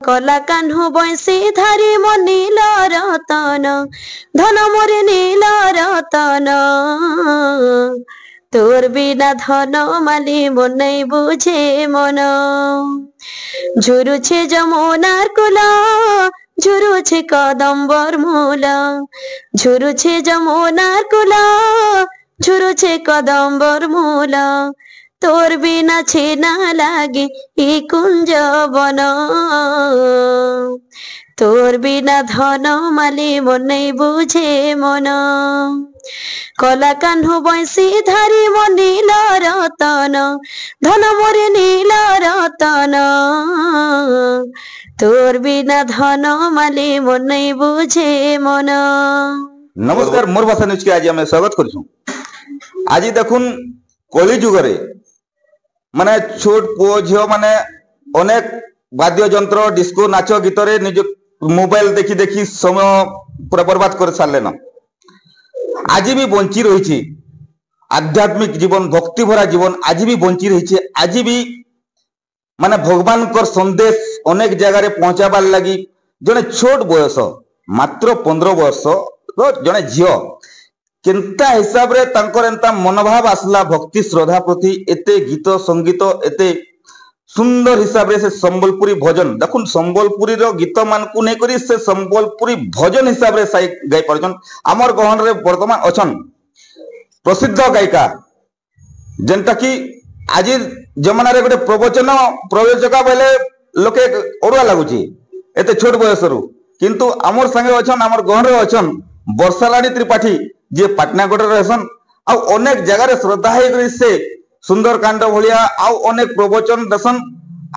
कला कान्हु बंसी धारी मो नील रतन धन मोरे नील रतन तोर बिना धन माली मोर नहीं बुझे मन झुरुछे जमुनार कुला झुरुछे कदम्बर मूला झुरुछे जमुनार कुला झुरुछे कदम्बर मूला तोर बिना छेना लागे ई कुंज बन तोर बिना धन माली मोर नहीं बुझे मन कला कान्हु बंसी धारी मो नील रतन धन मोरे नील रतन तोर बिना धन माली मोर नहीं बुझे मन। नमस्कार मोर भाषा न्यूज के आज आम स्वागत करछुं। आज देखुन कली जुगरे माने छोट पुओ झियो माने अनेक वाद्य यंत्र डिस्को नाच गीत रे निज मोबाइल देखी देखी समय पूरा बर्बाद कर सारले न। आज भी बंची रही आध्यात्मिक जीवन भक्ति भरा जीवन आज भी बंची रही आज भी माने भगवान कर संदेश अनेक जगह रे पहुंचाबार लगी जने छोट बयस मात्र 15 वर्ष जने झियो केनता हिसाब रे तांकर एंता मनोभाव आसला भक्ति श्रद्धा प्रति एते गीत संगीत एते सुंदर हिसाब रे से संबलपुरी भजन देखुन संबलपुरी रो गीत मान को नै करी से संबलपुरी भजन हिसाब रे गाई परछन। हमर गहन रे वर्तमान अछन प्रसिद्ध गायिका जेंता कि आज जमाना रे गोटे प्रवचका बेले लोके ओडुआ लागुची एते छोट बयस रु किंतु हमर संगे अछन हमर गहन रे अछन वर्षालाडी त्रिपाठी जे पाटनागढ़ रहसन आ अनेक जगह रे श्रद्धा है से सुंदरकांड भलिया आ अनेक प्रवचन दर्शन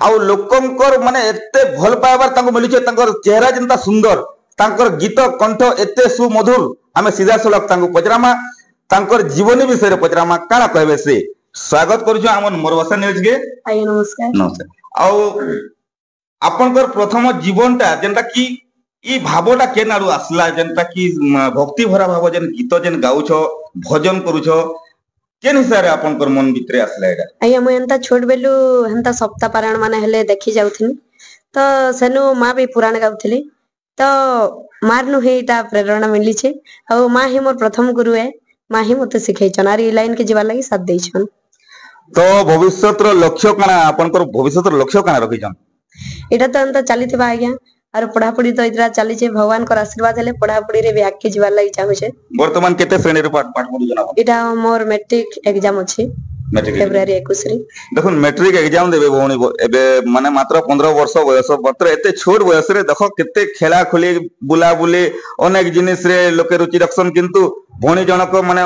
आ लोकंकर माने एते भल पाइबार तांको मिलुचे तांकर चेहरा जिंता सुंदर तांकर गीत कंठ एते सुमधुर आमे सीधा सलक तांको पचरामा तांकर जीवनी विषय रे पचरामा काना कहबे से स्वागत करू छ हमन मोर भाषा न्यूज के। आय नमस्कार नमस्कार। आ आपनकर प्रथम जीवनटा जेंता कि ई भावटा केन आडू आसला जेंता कि भक्ति भरा भाव जेन गीत जेन गाउछ भजन करूछ केन हिसाब रे आपनकर मन भितरे आसला एटा। आया म एंता छोट बेलु हेंता सप्ताह पारायण माने हेले देखि जाउथिनी तो सेनु मां भी पुराण गाउथिली तो मार नु हेटा प्रेरणा मिली छे आ मां ही मोर प्रथम गुरु है मां ही मते सिखैछन आर ई लाइन के जीवा लागि साथ दैछन। तो भविष्यत रो लक्ष्य काना आपनकर भविष्यत रो लक्ष्य काना रखिछन एटा तो एंता चलीथिबा आज्ञा आर पढ़ापढ़ी तो इतरा चली छे भगवान को आशीर्वाद हेले पढ़ापढ़ी रे भी आके जीवा लागि चाहू छे। वर्तमान केते श्रेणी रे पाठ पढु जना एटा मोर मैट्रिक एग्जाम अछि फेब्रुआरी 21 रे। देखो मैट्रिक एग्जाम देबे भौणी एबे माने मात्र 15 वर्ष बयस मात्र एते छोट बयस रे देखो केते खेला खुली बुला बुली अनेक जिनिस रे लोके रुचि रखसन किंतु भौणी जनक माने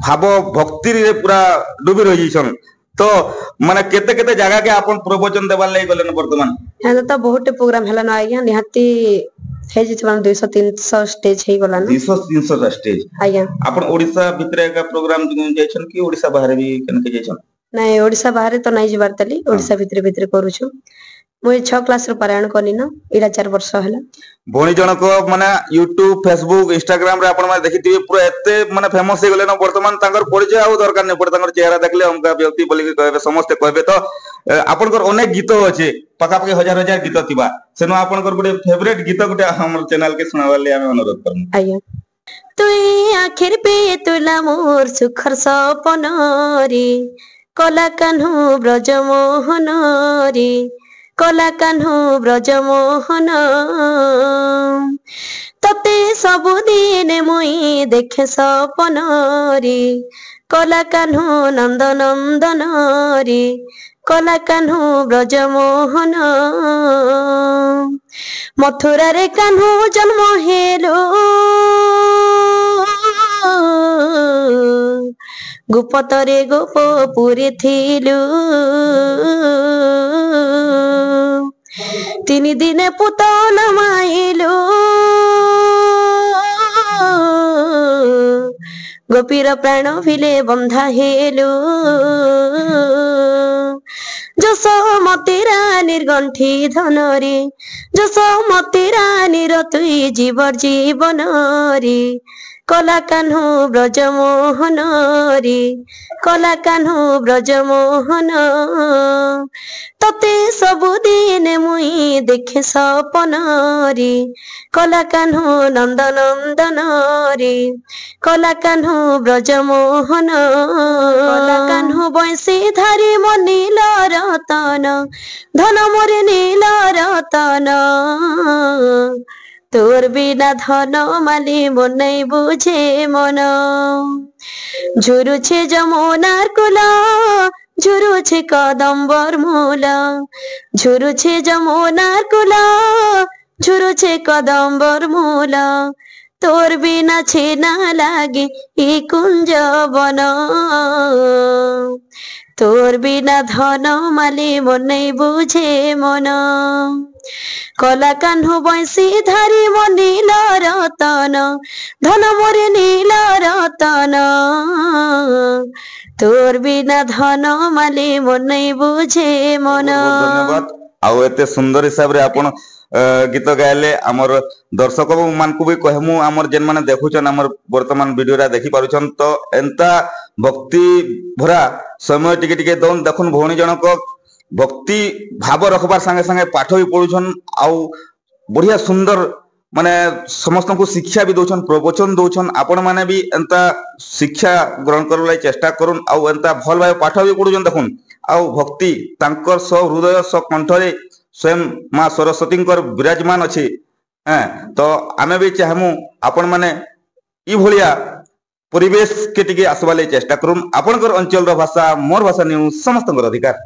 भाव भक्ति रे पूरा डूबी रही छन तो माने केते केते जगह के आपन प्रवचन देबार लागि गलन वर्तमान हां तो बहुत प्रोग्राम हला न आज्ञा निहाती हे जे 200 300 स्टेज हे गलन 200 300 स्टेज आज्ञा आपन ओडिसा भितरे का प्रोग्राम जायछन कि ओडिसा बाहर भी कनके जायछन नहीं ओडिसा बाहर तो नहीं जिबार तली ओडिसा भितरे भितरे करू छु मुई 6 क्लास रो पारायण करनी न इरा 4 वर्ष हला भौणी जनक माने YouTube Facebook Instagram रे आपन माने देखिथिबे पूरा एते माने फेमस हे गले न वर्तमान तांकर परिचय आउ दरकार नै पड़े तांकर चेहरा देखले हमका व्यक्ति बोली कहबे समस्त कहबे तो आपनकर अनेक गीत अछि पका पके हजार हजार गीत थिबा सेनो आपनकर गुटे फेवरेट गीत गुटे हमर चैनल के सुनावाले हम अनुरोध करम। आया तुई आखिर पे तुला मोर सुखर सपन रे कला कान्हु ब्रज मोहन रे कला कान्हु ब्रज मोहन तते सबुदिन मुई देखे सपन रे कला कान्हु नंद नंदन रे कला कान्हु ब्रज मोहन मथुरा रे कान्हु जन्म हेलो गुपतरे गोपपुरी थिलु 3 दिन पुतल माइलु गोपीर प्राण भिले बंधा हेलु जसमती रानीर गंठी धनरे जसमती रानीर तुई जीवर जीवन रे କଲା କାହ୍ନୁ ବ୍ରଜମୋହନ ରେ କଲା କାହ୍ନୁ ବ୍ରଜମୋହନ ତତେ ସବୁଦିନ ମୁଇଁ ଦେଖେ ସପନରେ କଲା କାହ୍ନୁ ନନ୍ଦନନ୍ଦନ ରେ କଲା କାହ୍ନୁ ବ୍ରଜମୋହନ କଲା କାହ୍ନୁ ବଂଶୀ ଧାରି ମୋ ନୀଳ ରତନ ଧନ ମୋରେ ନୀଳ ରତନ তোর বিনা ধন মালি মন নাই বুঝে মন ঝুরুছে যমুনার কুলা ঝুরুছে কদম্বর মূলা ঝুরুছে যমুনার কুলা ঝুরুছে কদম্বর মূলা তোর বিনা ছেনা লাগে ই কুঞ্জ বন তোর বিনা ধন মালি মন নাই বুঝে মন কলা কাহ্নু বংশী ধারি মো নীল রতন ধন মোরে নীল রতন তোর বিনা ধন মালি মন নাই বুঝে মন। ধন্যবাদ। ଆଉ ଏତେ ସୁନ୍ଦର ହିସାବରେ ଆପଣ ଗୀତ ଗାଇଲେ ଆମର ଦର୍ଶକ ମାନଙ୍କୁ ବି କହିମୁ ଆମର ଯେନ୍ ମାନେ ଦେଖୁଛନ୍ ଆମର ବର୍ତ୍ତମାନ ଭିଡିଓଟା ଦେଖି ପାରୁଛନ୍ ତ ଏନ୍ତା ଭକ୍ତି ଭରା ସମୟ ଟିକେ ଟିକେ ଦଉନ୍ ଦେଖୁନ୍ ଭଉଣୀ ଜଣକ ଭକ୍ତି ଭାବ ରଖବାର ସାଙ୍ଗେ ସାଙ୍ଗେ ପାଠ ବି ପଢୁଛନ୍ ଆଉ ବଢିଆ ସୁନ୍ଦର ମାନେ ସମସ୍ତଙ୍କୁ ଶିକ୍ଷା ବି ଦଉଛନ୍ ପ୍ରବଚନ ଦଉଛନ୍ ଆପଣ ମାନେ ବି ଏନ୍ତା ଶିକ୍ଷା ଗ୍ରହଣ କରିବା ଲାଗି ଚେଷ୍ଟା କରୁନ୍ ଆଉ ଏନ୍ତା ଭଲ ଭାବେ ପାଠ ବି ପଢୁଛନ୍ ଦେଖୁନ୍ ଆଉ ଭକ୍ତି ତାଙ୍କର ସହ ହୃଦୟ ସହ କଣ୍ଠରେ ସ୍ୱୟଂ ମା ସରସ୍ୱତୀଙ୍କର ବିରାଜମାନ ଅଛି ତ ଆମେ ବି ଚାହିଁମୁ ଆପଣ ମାନେ ଇ ଭଳିଆ ପରିବେଶ କେ ଟିକେ ଆସିବା ଲାଗି ଚେଷ୍ଟା କରୁନ୍ ଆପଣଙ୍କର ଅଞ୍ଚଳର ଭାଷା ମୋର ଭାଷା ନ୍ୟୁଜ୍ ସମସ୍ତଙ୍କର ଅଧିକାର।